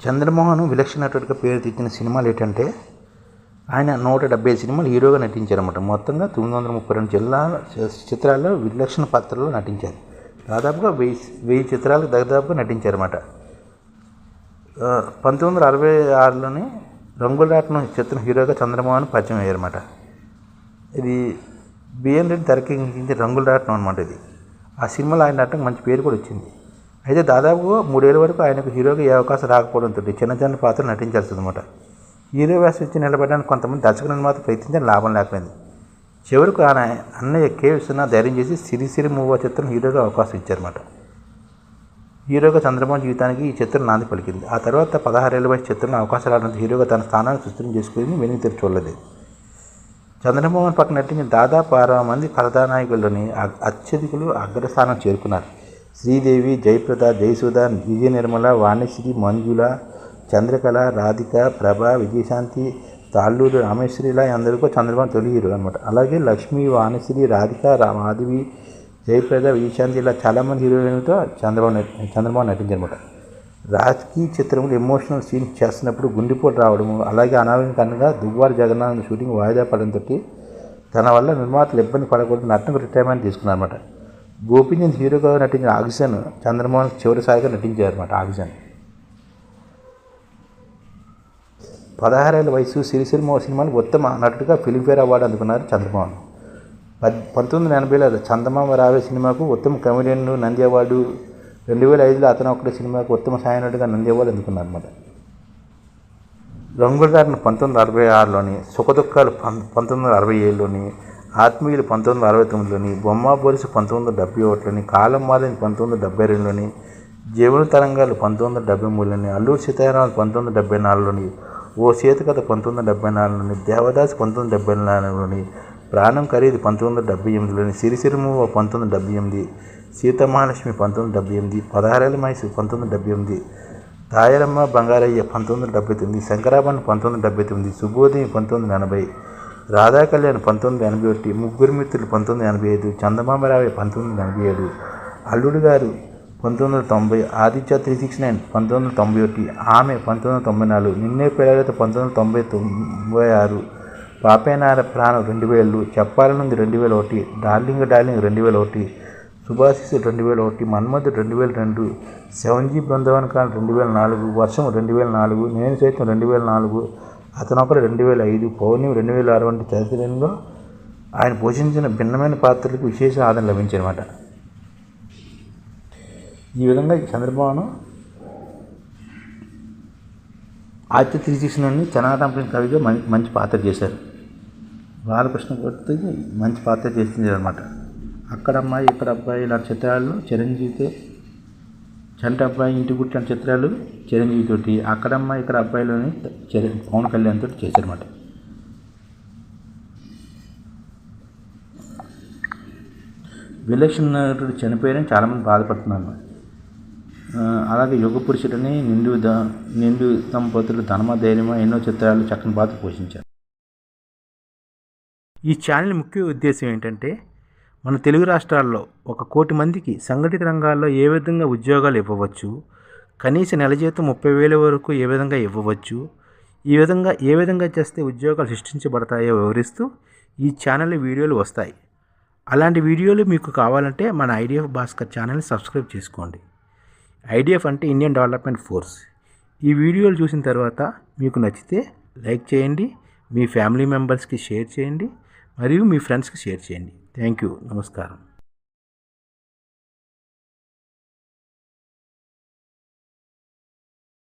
చంద్రమోహన్ విలక్షణ నటుడిగా పేరు తెచ్చిన సినిమాలు ఏంటంటే ఆయన 175 సినిమాలు హీరోగా నటించారన్నమాట. మొత్తంగా 932 చిత్రాల్లో విలక్షణ పాత్రలో నటించారు. దాదాపుగా 1000 చిత్రాలకు దాదాపుగా నటించారన్నమాట. 1966లోని రంగుల రాట్నం చిత్రం హీరోగా చంద్రమోహన్ పరిచయం అయ్యారన్నమాట. ఇది బిఎన్ రెడ్డి తెరకెక్కించిన రంగుల రాట్నం అనమాట. ఇది ఆ సినిమాలో ఆయన నటనకు మంచి పేరు కూడా వచ్చింది. అయితే దాదాపుగా 3 ఏళ్ళ వరకు ఆయనకు హీరోగా ఏ అవకాశం రాకపోవడంతో చిన్న పాత్రలు నటించాల్సి అనమాట. హీరో వేషం ఇచ్చి నిలబడడానికి కొంతమంది దర్శకులను మాత్రం ప్రయత్నించిన లాభం లేకపోయింది. చివరకు ఆయన అన్నయ్య కే విశ్వనాథ్ ధైర్యం చేసి సిరిసిరి మూవా చిత్రం హీరోగా అవకాశం ఇచ్చారన్నమాట. హీరోగా చంద్రమోహన్ జీవితానికి ఈ చిత్రం నాంది పలికింది. ఆ తర్వాత 16 ఏళ్ల వయసు చిత్రంలో అవకాశం రావడంతో హీరోగా తన స్థానాన్ని సుస్థిరం చేసుకుని వెనుక తెరిచి చూడలేదు. చంద్రమోహన్ పక్కన నటించిన దాదాపు 60 మంది కథానాయకుల్లోని అత్యధికులు అగ్రస్థానం చేరుకున్నారు. శ్రీదేవి, జయప్రద, జయసుధ, విజయ నిర్మల, వాణిశ్రీ, మంజుల, చంద్రకళ, రాధిక, ప్రభ, విజయశాంతి, తాళ్ళూరు రామేశ్వరిలా అందరికీ చంద్రమోహన్ తొలి హీరో అనమాట. అలాగే లక్ష్మి, వాణిశ్రీ, రాధిక, మాధవి, జయప్రద, విజయశాంతి ఇలా చాలామంది హీరోయిన్లతో చంద్రమోహన్ నటించారన్నమాట. రాజకీయ చిత్రంలో ఎమోషనల్ సీన్స్ చేస్తున్నప్పుడు గుండెపోటు రావడము, అలాగే అనారోగ్యంగా దువ్వారు జగన్నాథ్ షూటింగ్ వాయిదా పడడంతో తన వల్ల నిర్మాతలు ఇబ్బంది పడకూడదు నటనకు రిటైర్మెంట్ తీసుకున్నారన్నమాట. గోపీచంద్ హీరోగా నటించిన ఆక్సిజన్ చంద్రమోహన్ చివరిసారిగా నటించారన్నమాట. ఆక్సిజన్ 16 ఏళ్ల వయసు సిరిసిరి మూవా సినిమాలు ఉత్తమ నటుడిగా ఫిల్మ్ఫేర్ అవార్డు అందుకున్నారు చంద్రమోహన్. 1980లో చందమామ రావే సినిమాకు ఉత్తమ కమెడియన్ నంది అవార్డు, 2005లో అతను ఒకటి సినిమాకు ఉత్తమ సాయనటుడిగా నంది అవార్డు అందుకున్నారన్నమాట. రంగుల రాట్నం 1966లోని, సుఖదుఖాలు 1967లోని, ఆత్మీయులు 1969లోని, బొమ్మ బొలుసు 1971లోని, కాలం మారింది 1972లోని, జీవన తరంగాలు 1973లోని, అల్లూరి సీతారామరాజు 1974లోని, ఓ సీతకథ 1974లోని, దేవదాస్ 1974లోని, ప్రాణం ఖరీదు 1978లోని, సిరిసిరి మూవా 1978, సీతమహాలక్ష్మి 1978, 16 ఏళ్ల వయసు 1978, తాయారమ్మ బంగారయ్య 1979, శంకరాభరణ్ 1979, శుభోదయం 1980, రాధా కళ్యాణ్ 1981, ముగ్గురు మిత్రులు 1985, చందమామ రావే 1987, అల్లుడు గారు 1990, ఆదిత్య 369 1991, ఆమె 1994, నిన్నే పెళ్ళాలతో 1996, పాపేనార ప్రాణం 2000, చెప్పాలనుంది 2001, డార్లింగ్ 2001, సుభాషిస్ 2001, మన్మధుడు 2002, 7G బృందావన్ కాలం 2004, వర్షం 2004, నేను సైతం 2004, అతనొకరు 2005, పౌర్ణమి 2006 వంటి చరిత్రలో ఆయన పోషించిన భిన్నమైన పాత్రలకు విశేష ఆదరణ లభించారన్నమాట. ఈ విధంగా చంద్రమోహన్ ఆదిత్య 369 చెన్నాటంపల్లి కవిగా మంచి పాత్ర చేశారు. బాలకృష్ణ కొత్తకి మంచి పాత్ర చేసింది అనమాట. అక్కడ అమ్మాయి ఇక్కడ అబ్బాయి ఇలాంటి చిత్రాల్లో చిరంజీవితో, చంట అబ్బాయి ఇంటి గుట్టి లాంటి చిత్రాలు చిరంజీవి తోటి, అక్కడ అమ్మాయి ఇక్కడ అబ్బాయిలోని పవన్ కళ్యాణ్ తోటి చేశారన్నమాట. విలక్షణ నటుడు చనిపోయారని చాలామంది బాధపడుతున్నారు. అలాగే యుగ పురుషుడని, నిండు దంపతులు, ధనమ ధైర్యమ ఎన్నో చిత్రాలు చక్కని పాత్ర పోషించారు. ఈ ఛానల్ ముఖ్య ఉద్దేశం ఏంటంటే మన తెలుగు రాష్ట్రాల్లో 1 కోటి మందికి సంఘటిత రంగాల్లో ఏ విధంగా ఉద్యోగాలు ఇవ్వవచ్చు, కనీస నెల జీతం 30,000 వరకు ఏ విధంగా ఇవ్వవచ్చు, ఏ విధంగా చేస్తే ఉద్యోగాలు సృష్టించబడతాయో వివరిస్తూ ఈ ఛానల్ వీడియోలు వస్తాయి. అలాంటి వీడియోలు మీకు కావాలంటే మన ఐడిఎఫ్ భాస్కర్ ఛానల్ని సబ్స్క్రైబ్ చేసుకోండి. ఐడిఎఫ్ అంటే ఇండియన్ డెవలప్మెంట్ ఫోర్స్. ఈ వీడియోలు చూసిన తర్వాత మీకు నచ్చితే లైక్ చేయండి, మీ ఫ్యామిలీ మెంబర్స్కి షేర్ చేయండి, మరియు మీ ఫ్రెండ్స్కి షేర్ చేయండి. Thank you. నమస్కారం.